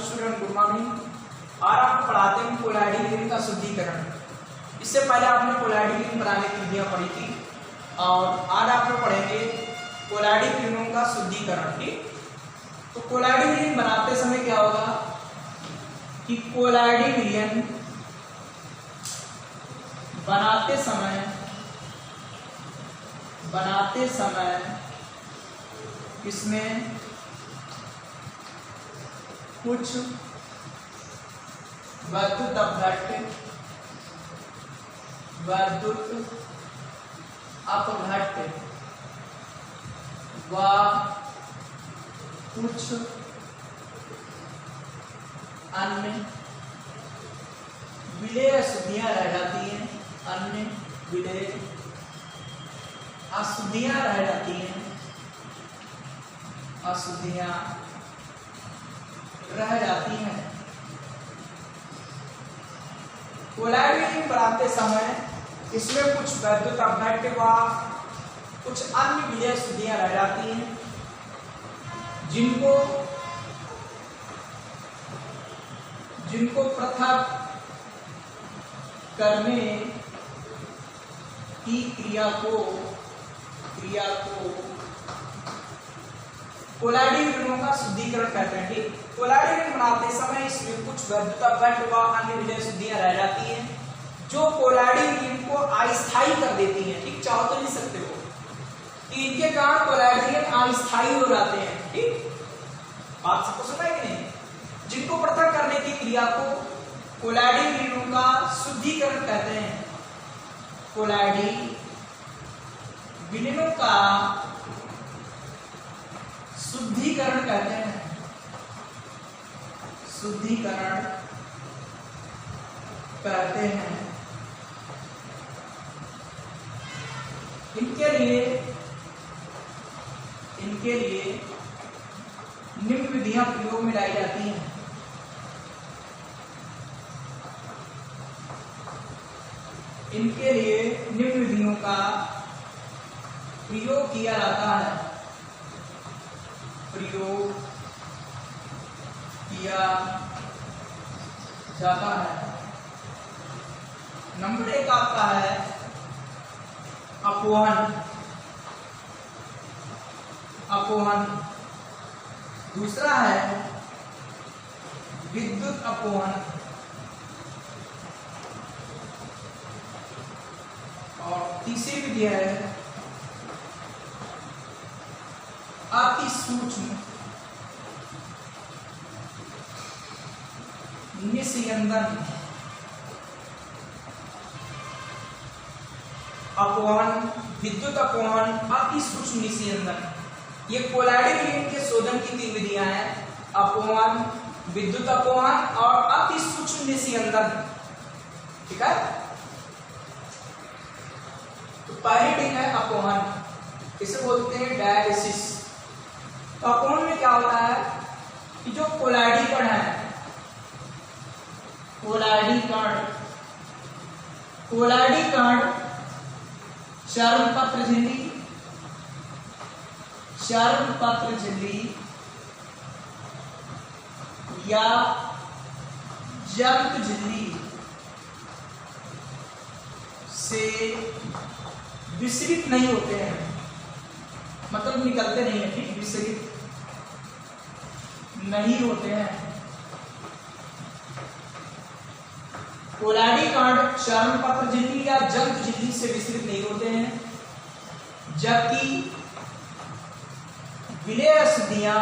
Student, good morning. आज आपको पढ़ाते हैं कोलाइडी विलीन का शुद्धिकरण। इससे पहले आपने कोलाइडी विलीन बनाने की विधियां पढ़ी थी और आज आप लोग पढ़ेंगे कोलाइडी विलीनों का शुद्धिकरण। ठीक, तो कोलाइडी विलीन बनाते समय क्या होगा कि कोलाइडी विलीन बनाते समय इसमें कुछ विद्युत अपघट्य व कुछ अन्य विलेय अशुद्धियां रह जाती हैं। अन्य विलेय अशुद्धियां रह जाती हैं, अशुद्धियां रह जाती हैं। कोलाइड विलीन बनाते समय इसमें कुछ विद्युत अपघट्य व कुछ अन्य विलेय अशुद्धियां रह जाती हैं, जिनको पृथक करने की क्रिया को कोलाइडी विलीनों का शुद्धिकरण कहते हैं। ठीक, कोलाइडी विलीन बनाते समय इसमें कुछ विद्युत अपघट्य व अन्य विलेय अशुद्धियां रह जाती हैं जो कोलाइडी विलीन को अस्थायी कर देती हैं। ठीक, चाहो तो लिख सकते हो कि इनके कारण कोलाइडी विलीन अस्थायी हो जाते हैं। ठीक, बात सबको सुना है कि नहीं? जिनको पृथक करने की क्रिया को कोलाइडी विलीनों का शुद्धिकरण कहते हैं। कोलाइडी विलीनों का शुद्धिकरण कहते हैं। शुद्धिकरण कहते हैं। इनके लिए निम्न विधियां प्रयोग में लाई जाती हैं। इनके लिए निम्न विधियों का प्रयोग किया जाता है। प्रयोग किया जाता है। नंबर 1 आपका है अपोहन। दूसरा है विद्युत अपोहन और तीसरी विधि है अति सूक्ष्म निस्यंदन। अपोहन, विद्युत अपोहन, अति सूक्ष्म निस्यंदन, ये कोलाइडी विलीन के शोधन की 3 विधियां हैं। अपोहन, विद्युत अपोहन और अति सूक्ष्म निस्यंदन। ठीक है, तो पहली विधि है अपोहन, इसे बोलते हैं डायलिसिस। तो अपोहन में क्या होता है कि जो कोलाइडी कण है, कोलाइडी कण चर्मपत्र झिल्ली या जंतु झिल्ली से विसरित नहीं होते हैं, मतलब निकलते नहीं है। ठीक, विसरित नहीं होते हैं। कोलाइडी कण चर्मपत्र झिल्ली या जंतु झिल्ली से विसरित नहीं होते हैं, जबकि विलेय अशुद्धियां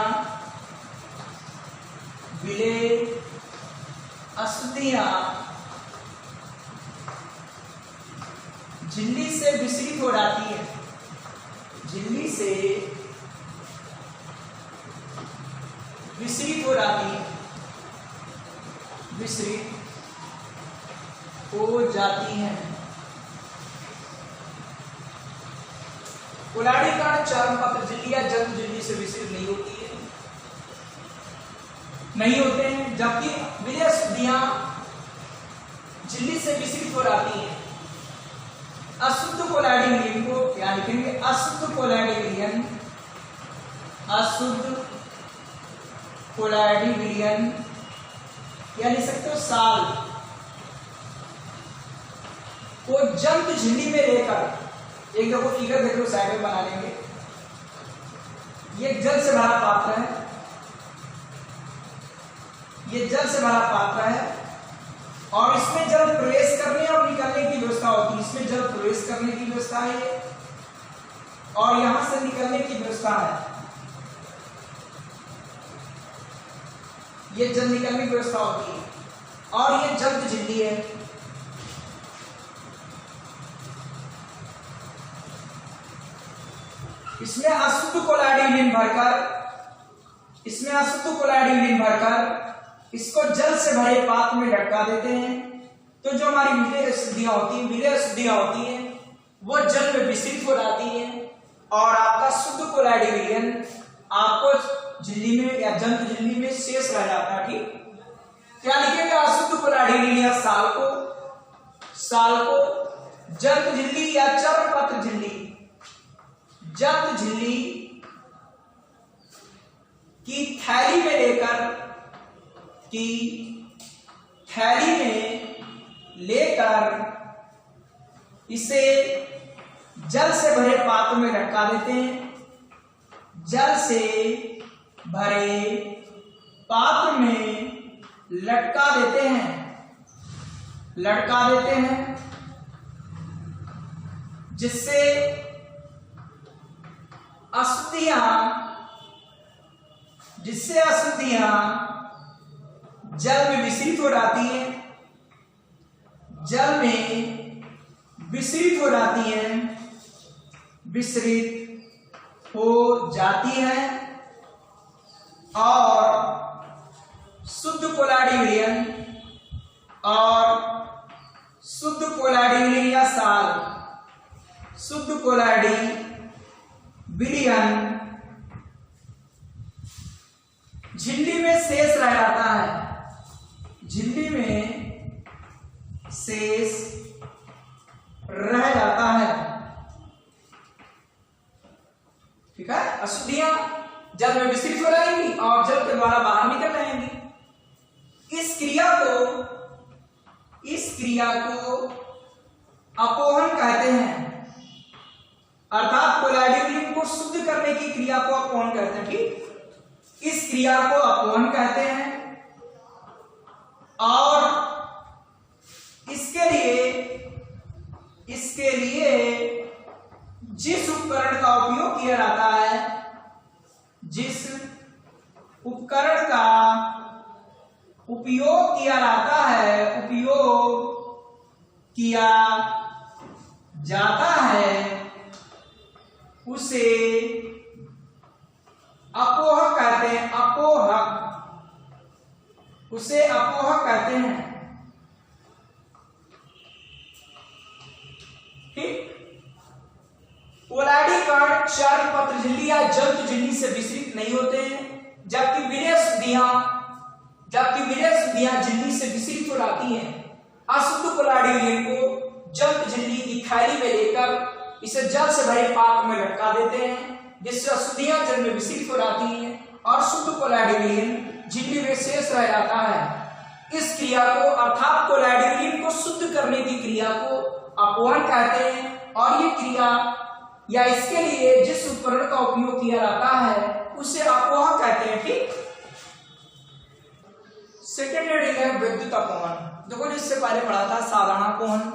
झिल्ली से विसरित हो जाती है। झिल्ली से विसरित हो जाती है, विसरित हो जाती हैं। कोलाइडी कण चर्मपत्र झिल्ली या जंतु झिल्ली से विसरित नहीं होते हैं, जबकि विलेय अशुद्धियां झिल्ली से विसरित हो जाती हैं। अशुद्ध कोलाइडी विलीन को क्या लिखेंगे? अशुद्ध कोलाइडी विलीन, अशुद्ध कोलाइडी विलीन या लिख सकते हो साल को जंतु झिल्ली में लेकर, एक देखो फिगर देख लो साइड में बना लेंगे, ये जल से भरा पात्र है, ये जल से भरा पात्र है और इसमें जल प्रवेश करने और निकलने की व्यवस्था होती है। इसमें जल प्रवेश करने की व्यवस्था है और यहां से निकलने की व्यवस्था है, ये जल निकलने की व्यवस्था होती है और ये जंतु झिल्ली है। इसमें अशुद्ध कोलाइडोलिन भरकर, इसमें अशुद्ध कोलाइडोलिन भरकर इसको जल से भरे पात्र में लटका देते हैं। तो जो हमारी विलेय अशुद्धियां होती हैं, विलेय अशुद्धियां होती हैं, वो जल में विस्तृत हो जाती हैं और आपका शुद्ध कोलाइडोलिन आपको झिल्ली में या जंतु झिल्ली में शेष रह जाता है। ठीक, क्या लिखेंगे? अशुद्ध कोलाइडोलिन या साल को जंतु झिल्ली या चर्मपत्र झिल्ली, जंतु झिल्ली की थैली में लेकर इसे जल से भरे पात्र में लटका देते हैं। जल से भरे पात्र में लटका देते हैं, जिससे अशुद्धियां जल में विस्तृत हो जाती हैं, जल में विस्तृत हो जाती हैं और शुद्ध कोलाइडोलिन या साल, शुद्ध कोलाइडोलिन झिल्ली में शेष रह जाता है, झिल्ली में शेष रह जाता है। ठीक है, अशुद्धियां जल में विस्तृत हो जाएंगी और जल के द्वारा बाहर निकल जाएंगी। इस क्रिया को अपोहन कहते हैं, अर्थात कोलाइडोलिन को शुद्ध करने की क्रिया को अपोहन कहते हैं। ठीक, इस क्रिया को अपोहन कहते हैं और इसके लिए जिस उपकरण का उपयोग किया जाता है, जिस उपकरण का उपयोग किया जाता है उसे अपोहक कहते हैं। उसे अपोहक कहते हैं। ठीक, कोलाइडी कण चर्मपत्र झिल्ली या जंतु झिल्ली से विस्तृत नहीं होते हैं, जबकि विलेय अशुद्धियां झिल्ली से विस्तृत हो जाती हैं। अशुद्ध कोलाइडोलिन को जंतु झिल्ली की थैली में लेकर इसे जल से भरे पात्र में लटका देते हैं, जिससे अशुद्धियां जल में विस्तृत हो जाती हैं और शुद्ध कोलाइडोलिन झिल्ली में शेष रह जाता है। इस क्रिया को अर्थात कोलाइडोलिन को शुद्ध करने की क्रिया को अपोहन कहते हैं और ये क्रिया या इसके लिए जिस उपकरण का उपयोग किया जाता है उसे अपोहन कहते हैं। ठीक, सेकेंड हेडिंग है विद्युत अपोहन। देखो, जिससे पहले पढ़ा था साधारण अपोहन,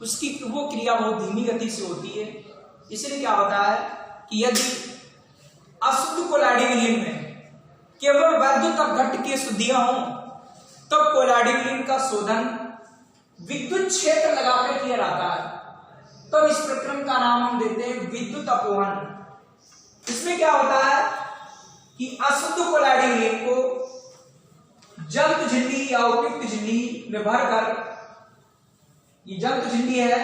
उसकी वो क्रिया बहुत धीमी गति से होती है। इसलिए क्या होता है कि यदि अशुद्ध कोलाइडोलिन में केवल वैद्युत अपघट्ट की शुद्धियां हों तो कोलाइडोलिन का शोधन विद्युत क्षेत्र लगाकर किया जाता है, तो इस प्रक्रम का नाम हम देते हैं विद्युत अपोहन। इसमें क्या होता है कि अशुद्ध कोलाइडोलिन को जंतु झिल्ली या उपयुक्त झिल्ली में भरकर, ये जंतु झिल्ली है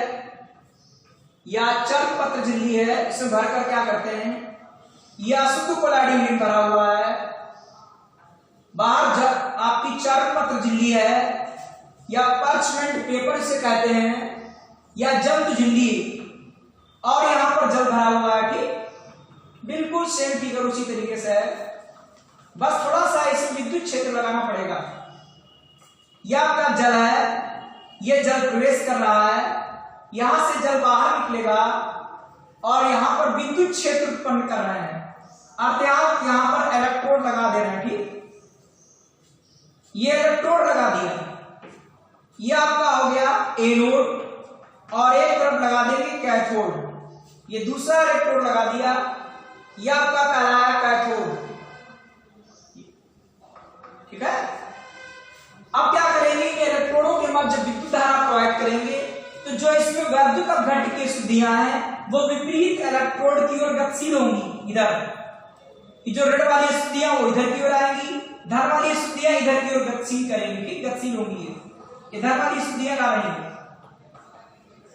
या चर्मपत्र झिल्ली है, इसमें भरकर क्या करते हैं, यह अशुद्ध कोलाइडोलिन भरा हुआ है, बाहर आपकी चर्मपत्र झिल्ली है या पार्चमेंट पेपर से कहते हैं, या जंतु झिल्ली, और यहां पर जल भरा हुआ है। ठीक, बिल्कुल सेम फिगर उसी तरीके से है, बस थोड़ा सा इसमें विद्युत क्षेत्र लगाना पड़ेगा। यह आपका जल है, यह जल प्रवेश कर रहा है, यहां से जल बाहर निकलेगा और यहां पर विद्युत क्षेत्र उत्पन्न कर रहे हैं, अर्थात यहां पर इलेक्ट्रोड लगा दे रहे हैं। ठीक, ये इलेक्ट्रोड लगा दिया, ये आपका हो गया एनोड और एक तरफ लगा देंगे कैथोड, ये दूसरा इलेक्ट्रोड लगा दिया, ये आपका कहलाया कैथोड। ठीक है, अब क्या करेंगे, इलेक्ट्रोडों के मध्य जब विद्युत धारा प्रोवाइड करेंगे तो जो इसमें वैद्युत अपघट्य की शुद्धियां हैं वो विपरीत इलेक्ट्रोड की ओर गतिशील होंगी। इधर जो ऋण वाली शुद्धियां वो इधर की ओर आएंगी, धन वाली शुद्धियां इधर की ओर गतिशील करेंगी। ठीक, गतिशील होंगी, ये धन वाली शुद्धियां ला रही है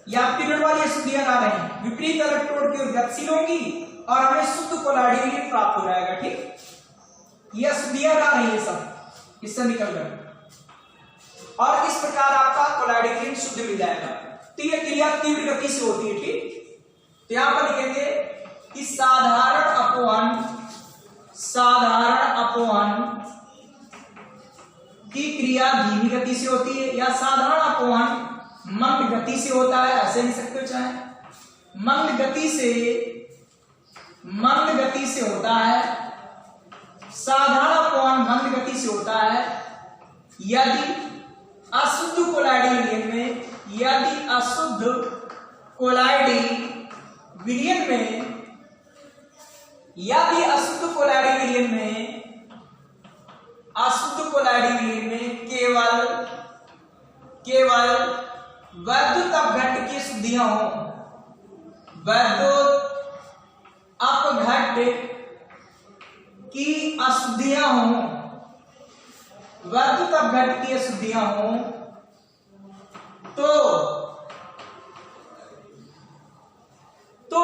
या आपकी ऋण वाली शुद्धियां ला रही है, विपरीत इलेक्ट्रोड की ओर गतिशील होंगी और हमें शुद्ध कोलाइडल प्राप्त हो जाएगा। ठीक, ये अशुद्धियां ला रही है सब इससे निकल कर, और इस प्रकार आपका कोलाइडल शुद्ध मिल जाएगा। तो यह क्रिया तीव्र गति से होती है। ठीक, तो यहां पर लिखेंगे कि साधारण अपवहन की क्रिया धीमी गति से होती है या साधारण अपवहन मंद गति से होता है, ऐसे लिख सकते हो, चाहे मंद गति से होता है, साधारण अपवहन मंद गति से होता है यदि अशुद्ध कोलाइडल विलयन में, यदि अशुद्ध कोलाइडल विलयन में, यदि अशुद्ध कोलाइडल विलयन में, अशुद्ध कोलाइडल विलयन में केवल वैद्युत अपघट्य की शुद्धियां हो, वैद्युत अपघट्य की अशुद्धियां हो, वैद्युत अपघट्य की अशुद्धियां हो तो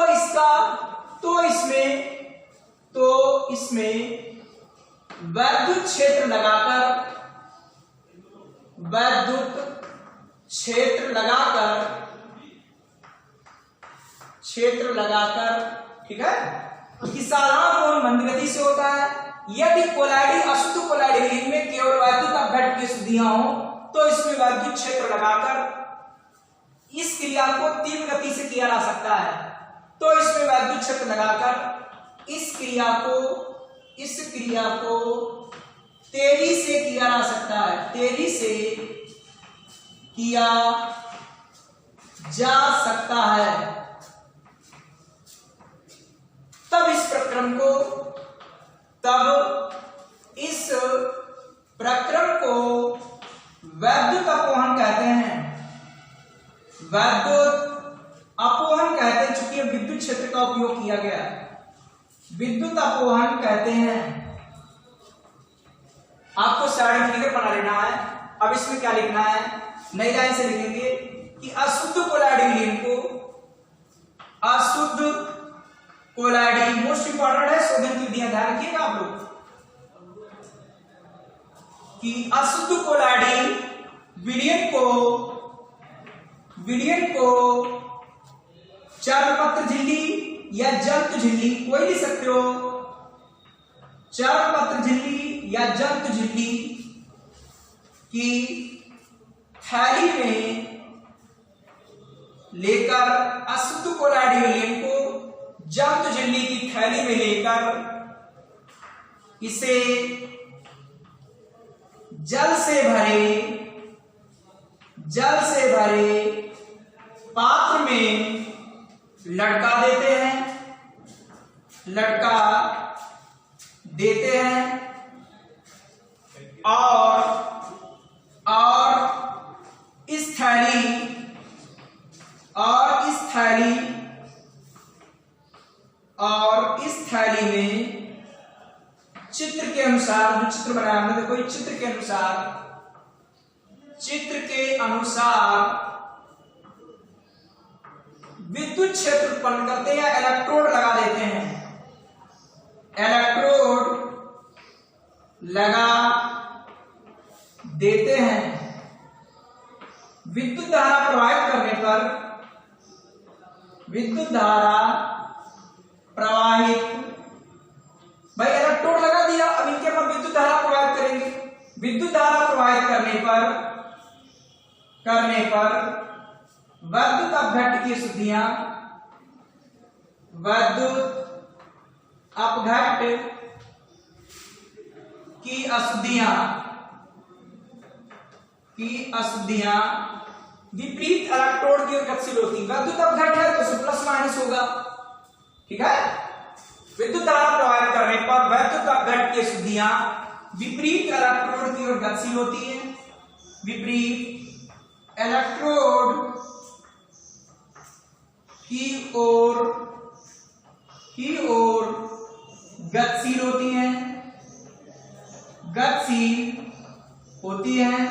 इसमें वैद्युत क्षेत्र लगाकर, ठीक है, कि साधारण अपवहन मंद गति से होता है यदि कोलाइडल अशुद्ध कोलाइडल विलयन में केवल वैद्युत अपघट्य की शुद्धियां हो तो इसमें वैद्युत क्षेत्र लगाकर इस क्रिया को तीव्र गति से किया जा सकता है। तो इसमें वैद्युत क्षेत्र लगाकर इस क्रिया को तेजी से किया जा सकता है, तेजी से किया जा सकता है। तब इस प्रक्रम को वैद्युत अपवहन कहते हैं, वैद्युत अपवहन कहते हैं। चूंकि विद्युत क्षेत्र का उपयोग किया गया, विद्युत अपवहन कहते हैं। आपको साइड फिगर बना लेना है। अब इसमें क्या लिखना है, नई लाइन से लिखेंगे कि अशुद्ध कोलाइडल विलयन को, अशुद्ध कोलाइडल मोस्ट इंपॉर्टेंट है, शोधन की विधियां ध्यान रखिएगा आप लोग कि अशुद्ध कोलाइडल विलयन को चर्मपत्र झिल्ली या जंतु झिल्ली, कोई लिख सकते हो, चर्मपत्र झिल्ली या जंतु झिल्ली की थैली में लेकर, अशुद्ध कोलाइडल विलयन को जंतु झिल्ली की थैली में लेकर इसे जल से भरे पात्र में लटका देते हैं और इस थैली में चित्र के अनुसार, जो चित्र बनाया हमने, देखो इस चित्र के अनुसार विद्युत क्षेत्र उत्पन्न करते हैं या इलेक्ट्रोड लगा देते हैं, इलेक्ट्रोड लगा देते हैं। विद्युत धारा प्रवाहित करने पर, विद्युत धारा प्रवाहित, भाई इलेक्ट्रोड लगा दिया, अब इनके पर विद्युत धारा प्रवाहित करेंगे। विद्युत धारा प्रवाहित करने पर करने पर विद्युत अपघट्ट की शुद्धियां विपरीत इलेक्ट्रोड की ओर गतिशील होती है। विद्युत अपघट्ट है तो उसमें प्लस माइनस होगा, ठीक है। विद्युत धारा प्रवाहित करने पर विद्युत अपघट्ट की शुद्धियां विपरीत इलेक्ट्रोड की ओर गतिशील होती है, विपरीत इलेक्ट्रोड की ओर गतिशील होती हैं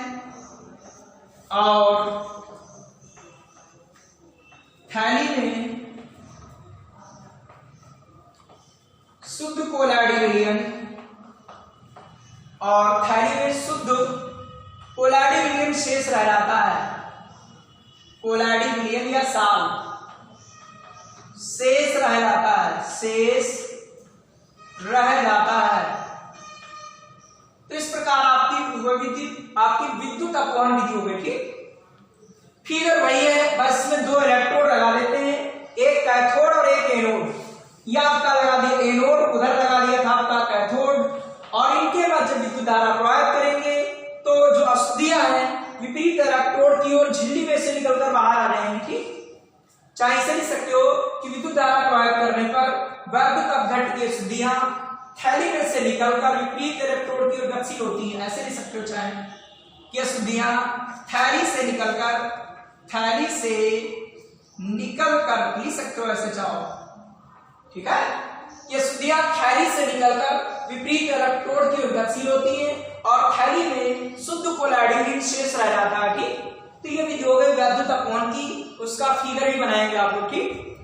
और थैली में शुद्ध कोलॉइडल विलयन शेष रह जाता है। कोलॉइडल विलयन या साल शेष रह जाता है। तो इस प्रकार आपकी विद्युत अपवहन विधि हो गई, ठीक। फिगर वही है, बस इसमें दो इलेक्ट्रोड लगा लेते हैं, एक कैथोड और एक एनोड। ये आपका लगा दिया एनोड, उधर लगा दिया था आपका कैथोड, और इनके बाद जब विद्युत धारा प्रवाहित करेंगे तो जो अशुद्धियां हैं विपरीत इलेक्ट्रोड की ओर झिल्ली में से निकलकर बाहर आ जाएंगी, ठीक। चाहे इसे लिख सकते हो कि विद्युत धारा प्रवाहित करने पर विद्युत अपघट्ट की अशुद्धियां थैली में से निकलकर विपरीत इलेक्ट्रोड की ओर गतिशील होती हैं। ऐसे लिख सकते हो चाहे कि अशुद्धियां थैली से निकलकर लिख सकते हो ऐसे चाहो, ठीक है। ये अशुद्धियां थैली से निकलकर विपरीत इलेक्ट्रोड की ओर गतिशील होती है और थैली में शुद्ध कोलॉइडल शेष रह जाता है, ठीक। तो ये विधि हो गई विद्युत अपवहन की, उसका फिगर भी बनाएंगे आप लोग, ठीक।